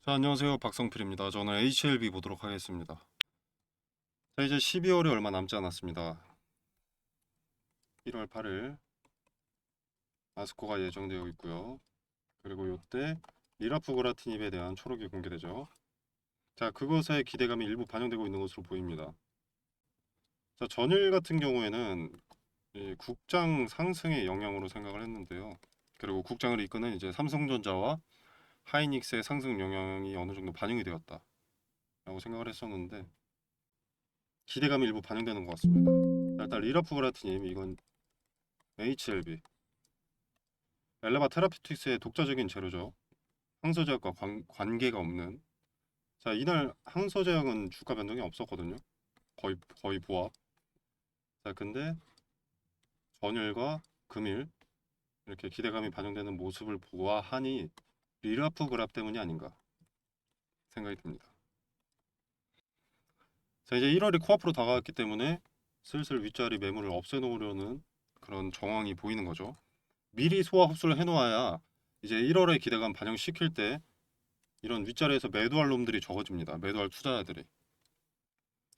자, 안녕하세요. 박성필입니다. 저는 HLB 보도록 하겠습니다. 자, 이제 12월이 얼마 남지 않았습니다. 1월 8일 아스코가 예정되어 있고요. 그리고 이때 리라프 그라티닙에 대한 초록이 공개되죠. 자, 그것에 기대감이 일부 반영되고 있는 것으로 보입니다. 자, 전일 같은 경우에는 이 국장 상승의 영향으로 생각을 했는데요. 그리고 국장을 이끄는 이제 삼성전자와 하이닉스의 상승 영향이 어느 정도 반영이 되었다라고 생각을 했었는데 기대감이 일부 반영되는 것 같습니다. 자, 일단 리라프 그라티닙 이건 HLB 엘레바 테라피틱스의 독자적인 재료죠. 항소제약과 관계가 없는. 자, 이날 항소제약은 주가 변동이 없었거든요. 거의 보합. 자, 근데 전일과 금일 이렇게 기대감이 반영되는 모습을 보아하니 리라프 그랍 때문이 아닌가 생각이 듭니다. 자, 이제 1월이 코앞으로 다가왔기 때문에 슬슬 윗자리 매물을 없애놓으려는 그런 정황이 보이는 거죠. 미리 소화 흡수를 해놓아야 이제 1월에 기대감 반영시킬 때 이런 윗자리에서 매도할 놈들이 적어집니다. 매도할 투자자들이.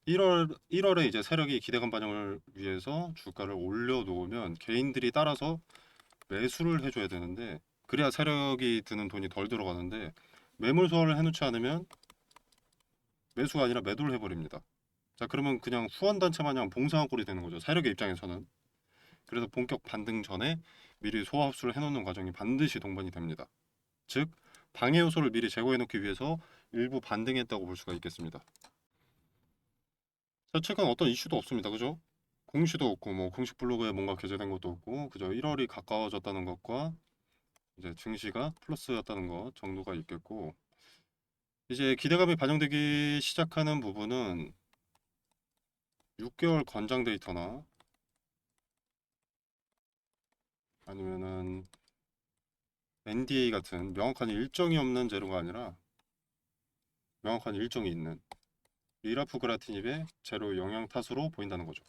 1월에 이제 세력이 기대감 반영을 위해서 주가를 올려놓으면 개인들이 따라서 매수를 해줘야 되는데 그래야 세력이 드는 돈이 덜 들어가는데 매물 소화를 해놓지 않으면 매수가 아니라 매도를 해버립니다. 자, 그러면 그냥 후원단체 마냥 봉사한 꼴이 되는 거죠. 세력의 입장에서는. 그래서 본격 반등 전에 미리 소화 흡수를 해놓는 과정이 반드시 동반이 됩니다. 즉 방해 요소를 미리 제거해놓기 위해서 일부 반등했다고 볼 수가 있겠습니다. 자, 최근 어떤 이슈도 없습니다. 그죠? 공시도 없고 뭐 공식 블로그에 뭔가 게재된 것도 없고 그저 1월이 가까워졌다는 것과 이제 증시가 플러스였다는 것 정도가 있겠고 이제 기대감이 반영되기 시작하는 부분은 6개월 권장 데이터나 아니면은 NDA 같은 명확한 일정이 없는 재료가 아니라 명확한 일정이 있는 리라프그라티닙의 재료 영향 탓으로 보인다는 거죠.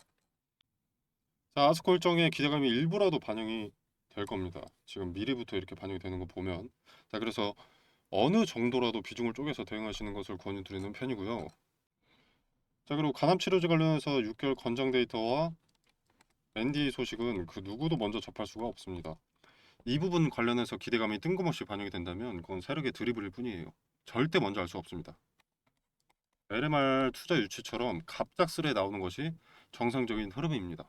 자, 아스코 일정의 기대감이 일부라도 반영이 될 겁니다. 지금 미리부터 이렇게 반영이 되는 거 보면. 자, 그래서 어느 정도라도 비중을 쪼개서 대응하시는 것을 권유드리는 편이고요. 자, 그리고 간암치료제 관련해서 6개월 권장 데이터와 NDA 소식은 그 누구도 먼저 접할 수가 없습니다. 이 부분 관련해서 기대감이 뜬금없이 반영이 된다면 그건 세력의 드리블일 뿐이에요. 절대 먼저 알 수 없습니다. LMR 투자 유치처럼 갑작스레 나오는 것이 정상적인 흐름입니다.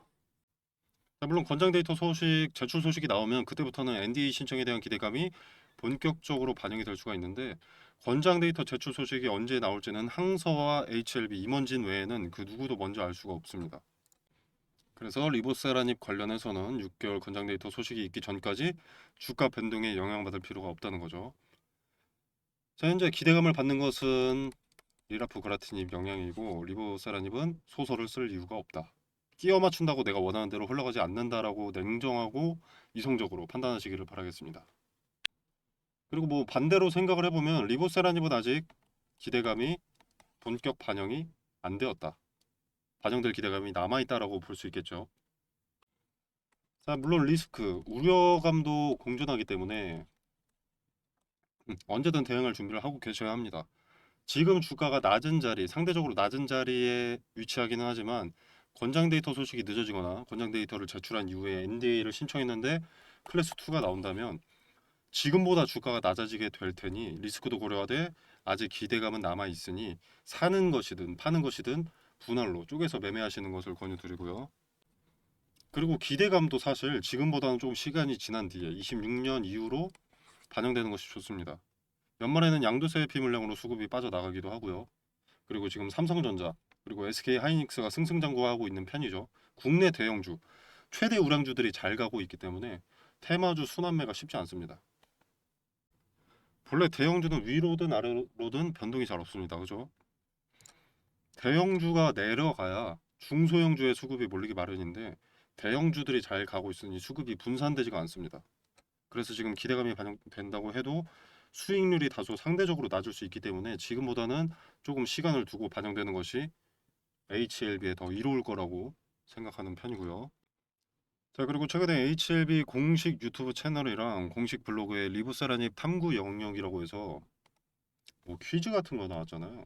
자, 물론 권장 데이터 소식, 제출 소식이 나오면 그때부터는 NDA 신청에 대한 기대감이 본격적으로 반영이 될 수가 있는데 권장 데이터 제출 소식이 언제 나올지는 항서와 HLB 임원진 외에는 그 누구도 먼저 알 수가 없습니다. 그래서 리보세라닙 관련해서는 6개월 권장 데이터 소식이 있기 전까지 주가 변동에 영향받을 필요가 없다는 거죠. 자, 현재 기대감을 받는 것은 리라프 그라티닙 영향이고 리보세라닙은 소설을 쓸 이유가 없다. 끼워 맞춘다고 내가 원하는 대로 흘러가지 않는다라고 냉정하고 이성적으로 판단하시기를 바라겠습니다. 그리고 뭐 반대로 생각을 해보면 리보세라닙은 아직 기대감이 본격 반영이 안 되었다. 반영될 기대감이 남아있다라고 볼 수 있겠죠. 자, 물론 리스크, 우려감도 공존하기 때문에 언제든 대응할 준비를 하고 계셔야 합니다. 지금 주가가 낮은 자리, 상대적으로 낮은 자리에 위치하기는 하지만 권장 데이터 소식이 늦어지거나 권장 데이터를 제출한 이후에 NDA를 신청했는데 클래스 2가 나온다면 지금보다 주가가 낮아지게 될 테니 리스크도 고려하되 아직 기대감은 남아 있으니 사는 것이든 파는 것이든 분할로 쪼개서 매매하시는 것을 권유드리고요. 그리고 기대감도 사실 지금보다는 좀 시간이 지난 뒤에 26년 이후로 반영되는 것이 좋습니다. 연말에는 양도세 피해 물량으로 수급이 빠져나가기도 하고요. 그리고 지금 삼성전자 그리고 SK 하이닉스가 승승장구하고 있는 편이죠. 국내 대형주 최대 우량주들이 잘 가고 있기 때문에 테마주 순환매가 쉽지 않습니다. 본래 대형주는 위로든 아래로든 변동이 잘 없습니다. 그죠? 대형주가 내려가야 중소형주의 수급이 몰리기 마련인데 대형주들이 잘 가고 있으니 수급이 분산되지가 않습니다. 그래서 지금 기대감이 반영된다고 해도 수익률이 다소 상대적으로 낮을 수 있기 때문에 지금보다는 조금 시간을 두고 반영되는 것이 HLB에 더 이로울 거라고 생각하는 편이고요. 자, 그리고 최근에 HLB 공식 유튜브 채널이랑 공식 블로그에 리브세라닙 탐구 영역이라고 해서 뭐 퀴즈 같은 거 나왔잖아요.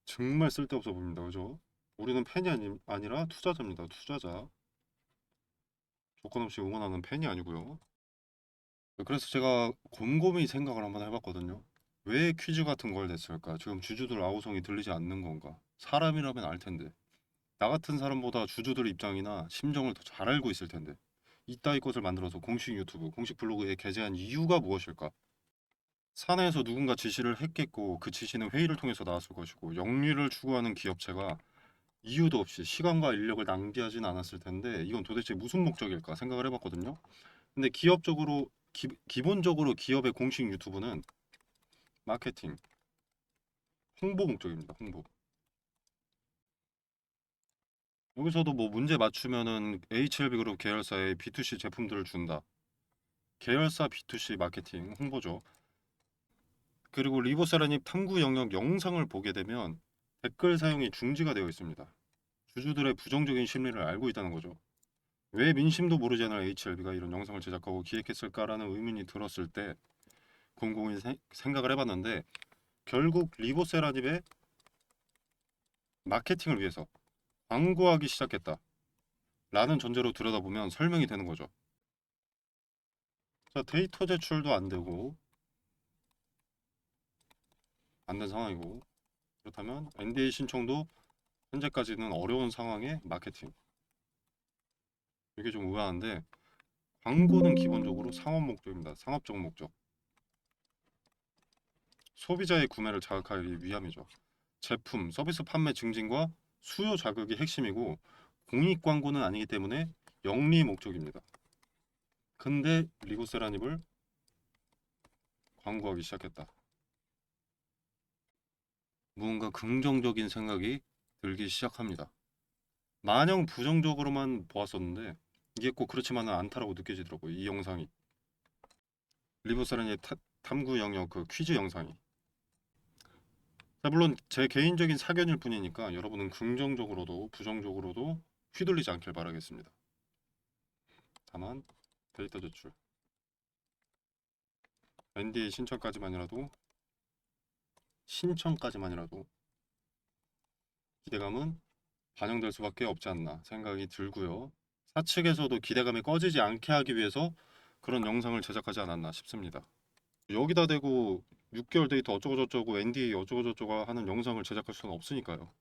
정말 쓸데없어 보입니다. 그죠? 우리는 팬이 아니라 투자자입니다. 투자자. 조건 없이 응원하는 팬이 아니고요. 그래서 제가 곰곰이 생각을 한번 해봤거든요. 왜 퀴즈 같은 걸 냈을까? 지금 주주들 아우성이 들리지 않는 건가? 사람이라면 알 텐데. 나 같은 사람보다 주주들 입장이나 심정을 더 잘 알고 있을 텐데. 이따위 것을 만들어서 공식 유튜브, 공식 블로그에 게재한 이유가 무엇일까? 사내에서 누군가 지시를 했겠고 그 지시는 회의를 통해서 나왔을 것이고 영리를 추구하는 기업체가 이유도 없이 시간과 인력을 낭비하진 않았을 텐데 이건 도대체 무슨 목적일까 생각을 해봤거든요. 근데 기본적으로 기업의 공식 유튜브는 마케팅, 홍보 목적입니다. 홍보. 여기서도 뭐 문제 맞추면은 HLB 그룹 계열사에 B2C 제품들을 준다. 계열사 B2C 마케팅 홍보죠. 그리고 리보세라님 탐구 영역 영상을 보게 되면 댓글 사용이 중지가 되어 있습니다. 주주들의 부정적인 심리를 알고 있다는 거죠. 왜 민심도 모르지 않을 HLB가 이런 영상을 제작하고 기획했을까라는 의문이 들었을 때 곰곰이 생각을 해봤는데 결국 리보세라님의 마케팅을 위해서 광고하기 시작했다 라는 전제로 들여다보면 설명이 되는 거죠. 자, 데이터 제출도 안 되고 안 된 상황이고 그렇다면 NDA 신청도 현재까지는 어려운 상황의 마케팅 이게 좀 의아한데 광고는 기본적으로 상업 목적입니다. 상업적 목적 소비자의 구매를 자극하기 위함이죠. 제품, 서비스 판매 증진과 수요 자극이 핵심이고 공익 광고는 아니기 때문에 영리 목적입니다. 근데 리고세라닙을 광고하기 시작했다. 무언가 긍정적인 생각이 들기 시작합니다. 마냥 부정적으로만 보았었는데 이게 꼭 그렇지만은 않다라고 느껴지더라고요. 이 영상이. 리고세라닙 탐구 영역 그 퀴즈 영상이. 자, 물론 제 개인적인 사견일 뿐이니까 여러분은 긍정적으로도 부정적으로도 휘둘리지 않길 바라겠습니다. 다만 데이터 제출, NDA 신청까지만이라도 기대감은 반영될 수밖에 없지 않나 생각이 들고요. 사측에서도 기대감이 꺼지지 않게 하기 위해서 그런 영상을 제작하지 않았나 싶습니다. 여기다 대고 6개월 데이터 어쩌고저쩌고 NDA 어쩌고저쩌고 하는 영상을 제작할 수는 없으니까요.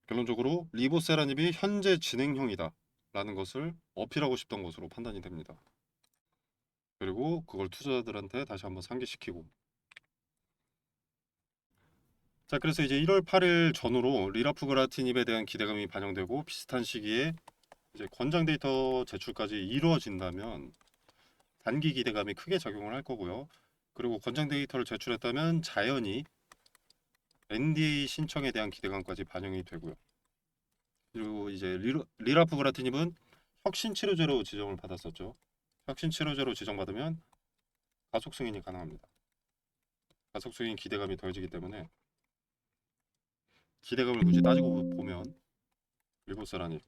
결론적으로 리보세라님이 현재 진행형이다 라는 것을 어필하고 싶던 것으로 판단이 됩니다. 그리고 그걸 투자자들한테 다시 한번 상기시키고 자 그래서 이제 1월 8일 전후로 리라프그라티닙에 대한 기대감이 반영되고 비슷한 시기에 이제 권장 데이터 제출까지 이루어진다면 단기 기대감이 크게 작용을 할 거고요. 그리고 권장 데이터를 제출했다면 자연히 NDA 신청에 대한 기대감까지 반영이 되고요. 그리고 이제 리라프그라티닙은 혁신치료제로 지정을 받았었죠. 혁신치료제로 지정받으면 가속 승인이 가능합니다. 가속 승인 기대감이 더해지기 때문에 기대감을 굳이 따지고 보면 리보세라닙,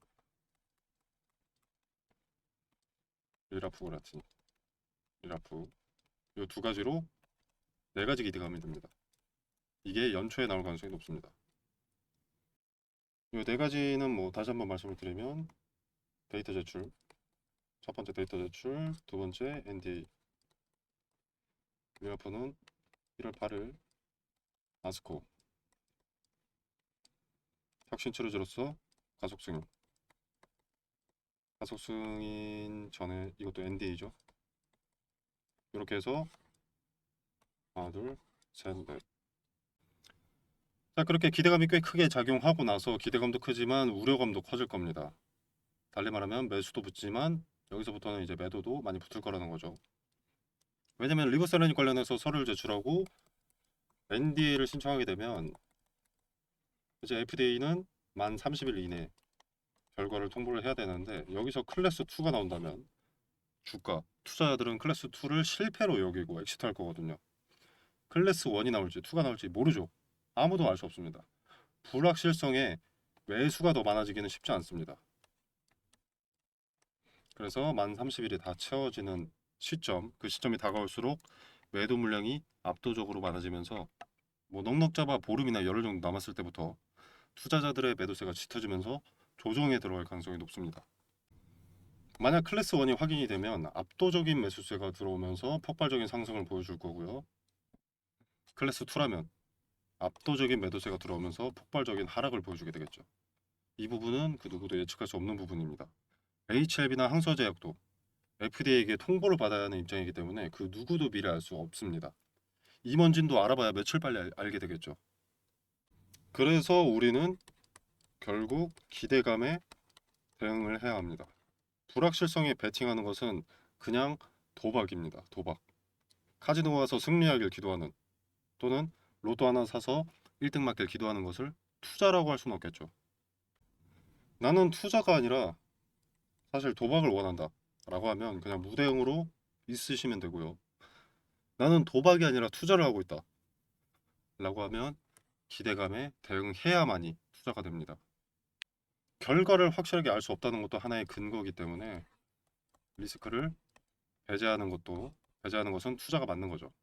리라프그라티닙, 리라프 이 두 가지로 네 가지 기대감이 듭니다. 이게 연초에 나올 가능성이 높습니다. 이 네 가지는 뭐 다시 한번 말씀을 드리면 데이터 제출, 첫 번째 데이터 제출, 두 번째 NDA, 리라프는 1월 8일 아스코 혁신 치료제로서 가속 승인, 가속 승인 전에 이것도 NDA죠. 이렇게 해서 하나, 둘, 셋, 넷. 자, 그렇게 기대감이 꽤 크게 작용하고 나서 기대감도 크지만 우려감도 커질 겁니다. 달리 말하면 매수도 붙지만 여기서부터는 이제 매도도 많이 붙을 거라는 거죠. 왜냐면 리버셀러닝 관련해서 서류를 제출하고 NDA를 신청하게 되면 이제 FDA는 만 30일 이내 결과를 통보를 해야 되는데 여기서 클래스 2가 나온다면 주가 투자자들은 클래스 2를 실패로 여기고 엑시트할 거거든요. 클래스 1이 나올지 2가 나올지 모르죠. 아무도 알 수 없습니다. 불확실성에 매수가 더 많아지기는 쉽지 않습니다. 그래서 만 30일이 다 채워지는 시점, 그 시점이 다가올수록 매도 물량이 압도적으로 많아지면서 뭐 넉넉 잡아 보름이나 열흘 정도 남았을 때부터 투자자들의 매도세가 짙어지면서 조정에 들어갈 가능성이 높습니다. 만약 클래스 1이 확인이 되면 압도적인 매수세가 들어오면서 폭발적인 상승을 보여줄 거고요. 클래스 2라면 압도적인 매도세가 들어오면서 폭발적인 하락을 보여주게 되겠죠. 이 부분은 그 누구도 예측할 수 없는 부분입니다. HLB나 항서제약도 FDA에게 통보를 받아야 하는 입장이기 때문에 그 누구도 미리 알 수 없습니다. 임원진도 알아봐야 며칠 빨리 알게 되겠죠. 그래서 우리는 결국 기대감에 대응을 해야 합니다. 불확실성에 베팅하는 것은 그냥 도박입니다. 도박. 카지노 가서 승리하길 기도하는, 또는 로또 하나 사서 1등 맞길 기도하는 것을 투자라고 할 수는 없겠죠. 나는 투자가 아니라 사실 도박을 원한다 라고 하면 그냥 무대응으로 있으시면 되고요. 나는 도박이 아니라 투자를 하고 있다 라고 하면 기대감에 대응해야만이 투자가 됩니다. 결과를 확실하게 알 수 없다는 것도 하나의 근거이기 때문에 리스크를 배제하는 것은 투자가 맞는 거죠.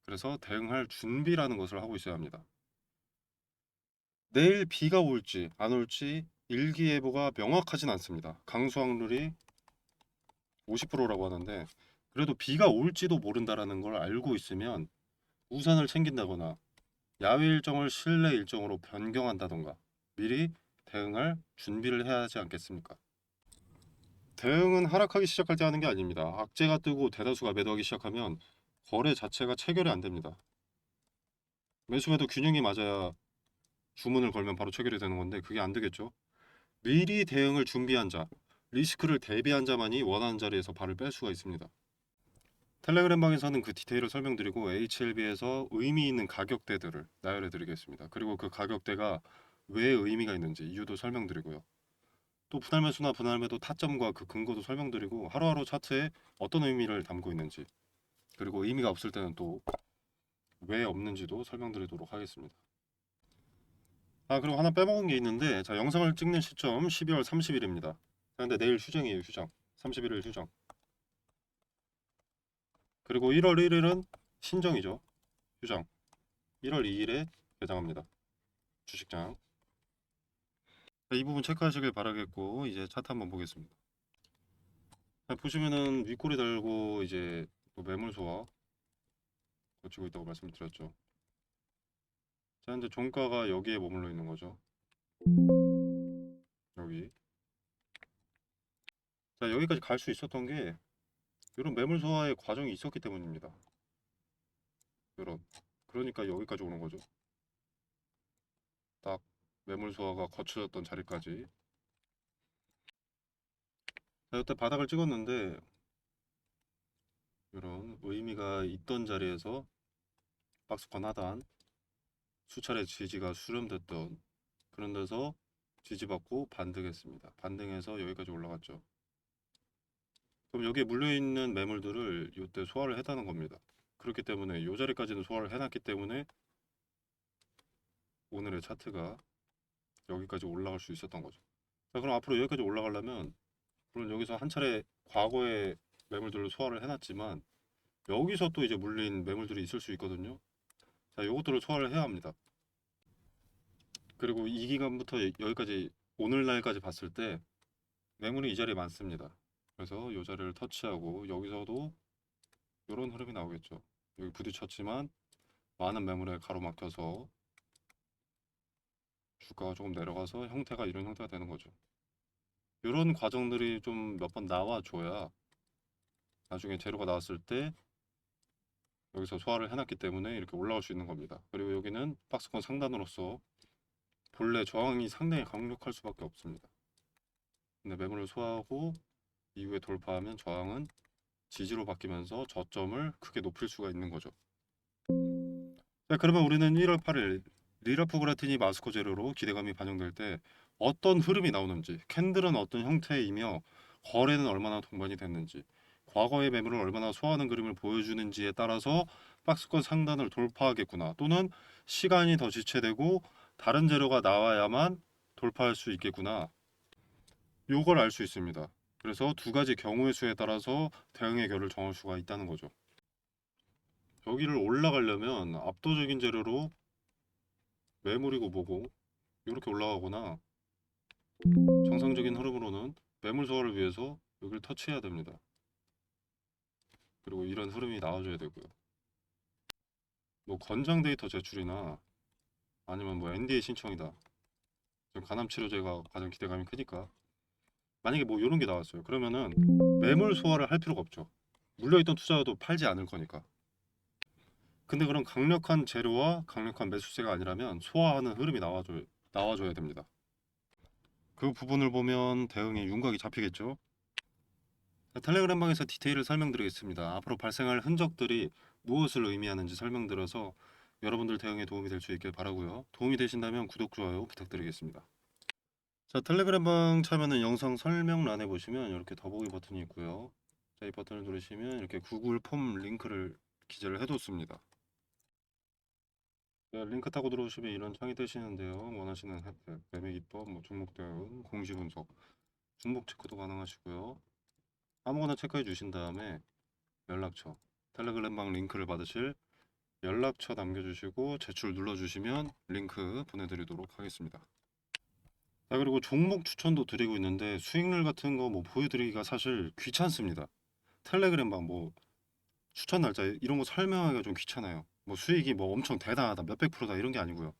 그래서 대응할 준비라는 것을 하고 있어야 합니다. 내일 비가 올지 안 올지 일기예보가 명확하진 않습니다. 강수 확률이 50%라고 하는데, 그래도 비가 올지도 모른다라는 걸 알고 있으면 우산을 챙긴다거나 야외 일정을 실내 일정으로 변경한다던가 미리 대응할 준비를 해야 하지 않겠습니까? 대응은 하락하기 시작할 때 하는 게 아닙니다. 악재가 뜨고 대다수가 매도하기 시작하면 거래 자체가 체결이 안 됩니다. 매수매도 균형이 맞아야 주문을 걸면 바로 체결이 되는 건데 그게 안 되겠죠. 미리 대응을 준비한 자, 리스크를 대비한 자만이 원하는 자리에서 발을 뺄 수가 있습니다. 텔레그램 방에서는 그 디테일을 설명드리고 HLB에서 의미 있는 가격대들을 나열해 드리겠습니다. 그리고 그 가격대가 왜 의미가 있는지 이유도 설명드리고요. 또 분할 매수나 분할 매도 타점과 그 근거도 설명드리고 하루하루 차트에 어떤 의미를 담고 있는지, 그리고 의미가 없을 때는 또 왜 없는지도 설명드리도록 하겠습니다. 그리고 하나 빼먹은 게 있는데, 자, 영상을 찍는 시점 12월 30일입니다. 근데 내일 휴정이에요. 휴정. 31일 휴정. 그리고 1월 1일은 신정이죠. 휴정. 1월 2일에 개장합니다. 주식장. 이 부분 체크하시길 바라겠고, 이제 차트 한번 보겠습니다. 보시면은 윗꼬리 달고 이제 또 매물 소화 거치고 있다고 말씀드렸죠. 자, 근데 종가가 여기에 머물러 있는 거죠. 여기. 자, 여기까지 갈 수 있었던 게 이런 매물 소화의 과정이 있었기 때문입니다. 이런. 그러니까 여기까지 오는 거죠. 딱 매물 소화가 거쳐졌던 자리까지. 자, 이때 바닥을 찍었는데 이런 의미가 있던 자리에서 박스권 하단 수차례 지지가 수렴됐던 그런 데서 지지받고 반등했습니다. 반등해서 여기까지 올라갔죠. 그럼 여기에 물려있는 매물들을 이때 소화를 했다는 겁니다. 그렇기 때문에 이 자리까지는 소화를 해놨기 때문에 오늘의 차트가 여기까지 올라갈 수 있었던 거죠. 자, 그럼 앞으로 여기까지 올라가려면 물론 여기서 한 차례 과거의 매물들로 소화를 해놨지만 여기서 또 이제 물린 매물들이 있을 수 있거든요. 자, 요것들을 소화를 해야 합니다. 그리고 이 기간부터 여기까지 오늘날까지 봤을 때 매물이 이 자리에 많습니다. 그래서 이 자리를 터치하고 여기서도 이런 흐름이 나오겠죠. 여기 부딪혔지만 많은 매물에 가로막혀서 주가가 조금 내려가서 형태가 이런 형태가 되는 거죠. 이런 과정들이 좀 몇 번 나와줘야 나중에 재료가 나왔을 때 여기서 소화를 해놨기 때문에 이렇게 올라올 수 있는 겁니다. 그리고 여기는 박스권 상단으로서 본래 저항이 상당히 강력할 수밖에 없습니다. 근데 매물을 소화하고 이후에 돌파하면 저항은 지지로 바뀌면서 저점을 크게 높일 수가 있는 거죠. 자, 그러면 우리는 1월 8일 리라프그라티니 마스코 재료로 기대감이 반영될 때 어떤 흐름이 나오는지, 캔들은 어떤 형태이며 거래는 얼마나 동반이 됐는지, 과거의 매물을 얼마나 소화하는 그림을 보여주는지에 따라서 박스권 상단을 돌파하겠구나, 또는 시간이 더 지체되고 다른 재료가 나와야만 돌파할 수 있겠구나, 요걸 알 수 있습니다. 그래서 두 가지 경우의 수에 따라서 대응의 결을 정할 수가 있다는 거죠. 여기를 올라가려면 압도적인 재료로 매물이고 뭐고 이렇게 올라가거나 정상적인 흐름으로는 매물 소화를 위해서 여기를 터치해야 됩니다. 그리고 이런 흐름이 나와줘야 되고요. 뭐 건장 데이터 제출이나 아니면 뭐 NDA 신청이다. 지금 간암 치료제가 가장 기대감이 크니까 만약에 뭐 이런 게 나왔어요. 그러면은 매물 소화를 할 필요가 없죠. 물려있던 투자도 팔지 않을 거니까. 근데 그런 강력한 재료와 강력한 매수세가 아니라면 소화하는 흐름이 나와줘야 됩니다. 그 부분을 보면 대응의 윤곽이 잡히겠죠. 텔레그램 방에서 디테일을 설명드리겠습니다. 앞으로 발생할 흔적들이 무엇을 의미하는지 설명드려서 여러분들 대응에 도움이 될 수 있길 바라고요. 도움이 되신다면 구독, 좋아요 부탁드리겠습니다. 자, 텔레그램 방 참여는 영상 설명란에 보시면 이렇게 더보기 버튼이 있고요. 자, 이 버튼을 누르시면 이렇게 구글 폼 링크를 기재를 해뒀습니다. 네, 링크 타고 들어오시면 이런 창이 뜨시는데요. 원하시는 혜택, 매매 기법, 뭐 종목 대응, 공시 분석, 중복 체크도 가능하시고요. 아무거나 체크해 주신 다음에 연락처, 텔레그램 방 링크를 받으실 연락처 남겨주시고 제출 눌러주시면 링크 보내드리도록 하겠습니다. 자, 그리고 종목 추천도 드리고 있는데 수익률 같은 거 뭐 보여드리기가 사실 귀찮습니다. 텔레그램 방 뭐 추천 날짜 이런 거 설명하기가 좀 귀찮아요. 뭐 수익이 뭐 엄청 대단하다, 몇백 프로다 이런 게 아니고요.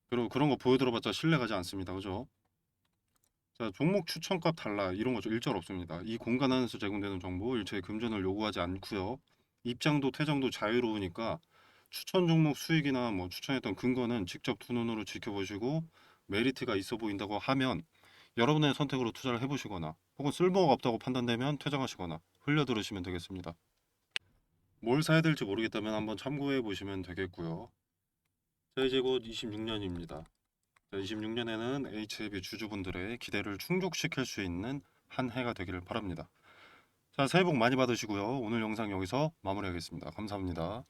그리고 그런 거 보여드려봤자 신뢰 가지 않습니다. 그죠? 자, 종목 추천값 달라 이런 거 일절 없습니다. 이 공간 안에서 제공되는 정보 일체의 금전을 요구하지 않고요. 입장도 퇴장도 자유로우니까 추천 종목 수익이나 뭐 추천했던 근거는 직접 두 눈으로 지켜보시고 메리트가 있어 보인다고 하면 여러분의 선택으로 투자를 해보시거나 혹은 쓸모가 없다고 판단되면 퇴장하시거나 흘려들으시면 되겠습니다. 뭘 사야 될지 모르겠다면 한번 참고해 보시면 되겠고요. 자, 이제 곧 26년입니다. 26년에는 HAB 주주분들의 기대를 충족시킬 수 있는 한 해가 되기를 바랍니다. 자, 새해 복 많이 받으시고요. 오늘 영상 여기서 마무리하겠습니다. 감사합니다.